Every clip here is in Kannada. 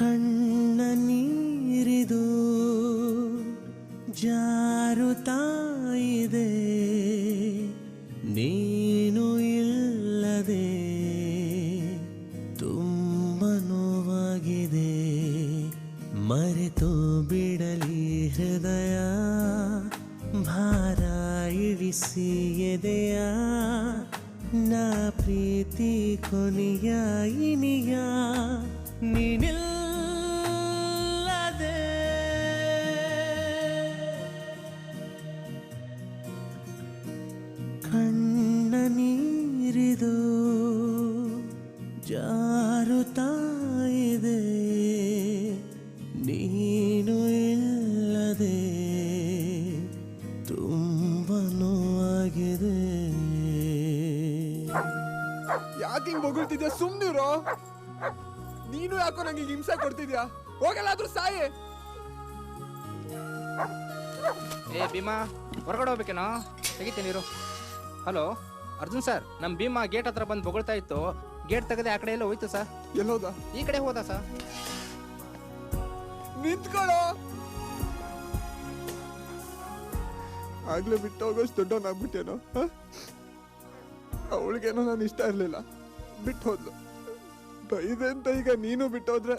ಕಣ್ಣ ನೀರಿದು ಜಾರುತ್ತಾ ಇದೆ, ನೀನು ಇಲ್ಲದೆ ತುಂಬ ನೋವಾಗಿದೆ. ಮರೆತು ಬಿಡಲಿ ಹೃದಯ, ಭಾರ ಇಳಿಸಿ ಎದೆಯ, ನಾ ಪ್ರೀತಿ ಕೊನೆಯ ಇನಿಯ ನೀನಿಲ್ಲದೆ. ಕಣ್ಣ ನೀರಿದು ಜಾರುತ್ತಾ ಇದೆ, ನೀನು ಇಲ್ಲದೆ ತುಂಬ ನೋವಾಗಿದೆ. ಯಾಕೆ ಹಿಂಗ್ ಬೊಗಳ್ತಿದ್ಯಾ? ಸುಮ್ನಿರೋ. ನೀನು ಯಾಕೋ ನಂಗೆ ಹಿಂಸೆ ಕೊಡ್ತಿದ್ಯಾ? ಹೋಗಲ್ಲಾದ್ರೂ ಸಾಯೇ. ಏ ಭೀಮಾ, ಹೊರಗಡೆ ಹೋಗ್ಬೇಕೇನೋ? ತೆಗಿತೀನಿ ನೀರು. ಹಲೋ ಅರ್ಜುನ್ ಸರ್, ನಮ್ಮ ಭೀಮಾ ಗೇಟ್ ಹತ್ರ ಬಂದು ಬೊಗಳ್ತಾ ಇತ್ತು. ಗೇಟ್ ತೆಗೆದೆ ಆ ಕಡೆ ಎಲ್ಲ ಹೋಯ್ತು ಸರ್. ಎಲ್ಲೋದ? ಈ ಕಡೆ ಹೋದ ಸರ್. ನಿಂತ್ಕೊಳ್ಳೋ. ಆಗ್ಲೇ ಬಿಟ್ಟು ಹೋಗೋಷ್ಟು ದೊಡ್ಡವನಾಗ್ಬಿಟ್ಟೇನೋ. ಅವಳಿಗೇನೋ ನಾನು ಇಷ್ಟ ಇರಲಿಲ್ಲ, ಬಿಟ್ಟು ಹೋದ್ಲು. ಬೈದೆ ಅಂತ ಈಗ ನೀನು ಬಿಟ್ಟೋದ್ರೆ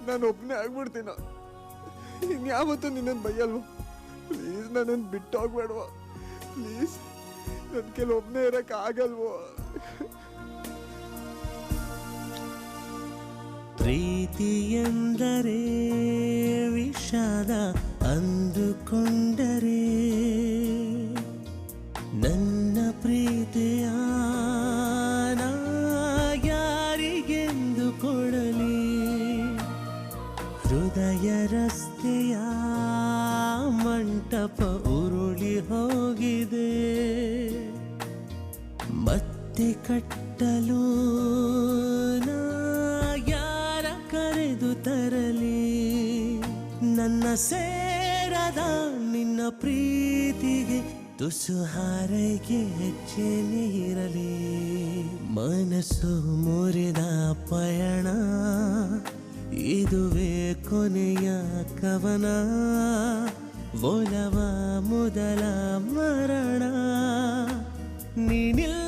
ನಾನು ಒಬ್ಬನೇ ಆಗ್ಬಿಡ್ತೀನೋ. ಇನ್ಯಾವತ್ತೂ ನಿನ್ನನ್ನು ಬೈಯಲ್ವೋ? ಪ್ಲೀಸ್ ನನ್ನನ್ನು ಬಿಟ್ಟು ಹೋಗ್ಬೇಡವೋ ಪ್ಲೀಸ್. ನನ್ನ ಕೆಲವೊಬ್ಬನೇ ಇರಕ್ಕೆ ಆಗಲ್ವೋ? ಪ್ರೀತಿ ಎಂದರೆ ವಿಷಾದ ಅಂದುಕೊಂಡರೆ, ನನ್ನ ಪ್ರೀತಿಯ ನಾ ಯಾರಿಗೆಂದು ಕೊಡಲಿ? ಹೃದಯ ರಸ್ತೆಯ ಮಂಟಪ ಉರುಳಿ ಹೋಗಿದೆ, ಮತ್ತೆ ಕಟ್ಟಲು ನಾ ಯಾರ ಕರೆದು ತರಲಿ? ನನ್ನ ಸೇರದ ನಿನ್ನ ಪ್ರೀತಿಗೆ ತುಸು ಹಾರೈಕೆ ಹೆಚ್ಚೆ ನೀರಲಿ. ಮನಸ್ಸು ಮುರಿದ ಪಯಣ, ಇದುವೇ ಕೊನೆಯ ಕವನ. ಒಲವ ಮೊದಲ ಮರಣ, ನೀನಿಲ್ಲದೆ.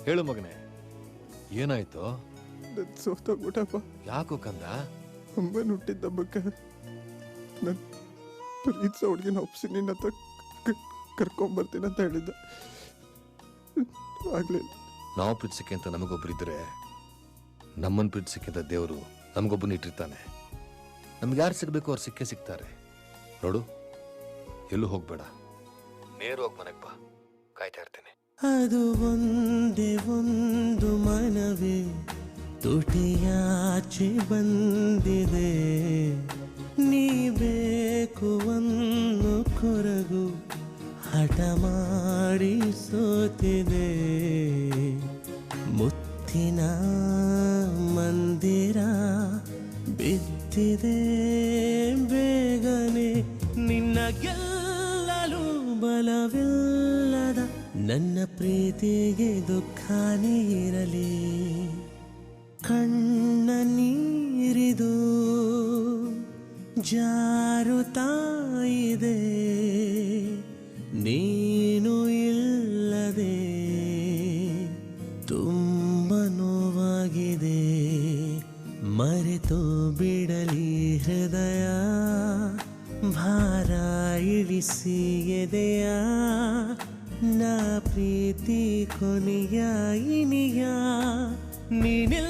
ಹೇಳು ಮಗನೇ, ಏನಾಯ್ತು? ನನ್ನ ಸೋತೋಗ್ಬಿಟ್ಟಪ್ಪ. ಯಾಕೋ ಕಂದ? ಅಮ್ಮನ ಹುಟ್ಟಿದ್ದಬ್ಬಕ್ಕೆ ನನ್ನ ಪ್ರೀತಿಸೋ ಹುಡುಗಿನ ಒಪ್ಸಿ ನಿನ್ನ ಹತ್ರ ಕರ್ಕೊಂಬರ್ತೀನಿ ಅಂತ ಹೇಳಿದ್ದೆ. ಆಗ್ಲಿಲ್ಲ. ನಾವು ಪ್ರೀತಿಸಕ್ಕೆ ಅಂತ ನಮಗೊಬ್ಬರಿದ್ರೆ, ನಮ್ಮನ್ನು ಪ್ರೀತಿಸಕ್ಕೆ ಅಂತ ದೇವರು ನಮಗೊಬ್ಬನ ಇಟ್ಟಿರ್ತಾನೆ. ನಮ್ಗೆ ಯಾರು ಸಿಗಬೇಕು ಅವ್ರು ಸಿಕ್ಕೇ ಸಿಗ್ತಾರೆ. ನೋಡು, ಎಲ್ಲೂ ಹೋಗ್ಬೇಡ, ನೇರವಾಗಿ ಮನೆಗೆ ಬಾ, ಕಾಯ್ತಾ ಇರ್ತೇನೆ. ಅದು ಒಂದೇ ಒಂದು ಮನವೇ ತುಟಿಯಾಚೆ ಬಂದಿದೆ, ನೀ ಬೇಕು ಒಂದು ಕೊರಗು ಹಠ ಮಾಡಿ ಸೋತಿದೆ. ಮುತ್ತಿನ ಮಂದಿರ ಬಿದ್ದಿದೆ ಬೇಗನೆ, ನಿನ್ನ ಗೆಲ್ಲಲು ಬಲವಿಲ್ಲದ ನನ್ನ ಪ್ರೀತಿಗೆ ದುಃಖನೇ ಇರಲಿ. ಕಣ್ಣ ನೀರಿದು ಜಾರುತ್ತಾ ಇದೆ, ನೀನು ಇಲ್ಲದೆ ತುಂಬ ನೋವಾಗಿದೆ. ಮರೆತು ಬಿಡಲಿ ಹೃದಯ, ಭಾರ ಇಳಿಸಿ ಎದೆಯ, ನಾ ಪ್ರೀತಿ ಕೊನೆಯ ಇನಿಯ ನೀನಿಲ್ಲ.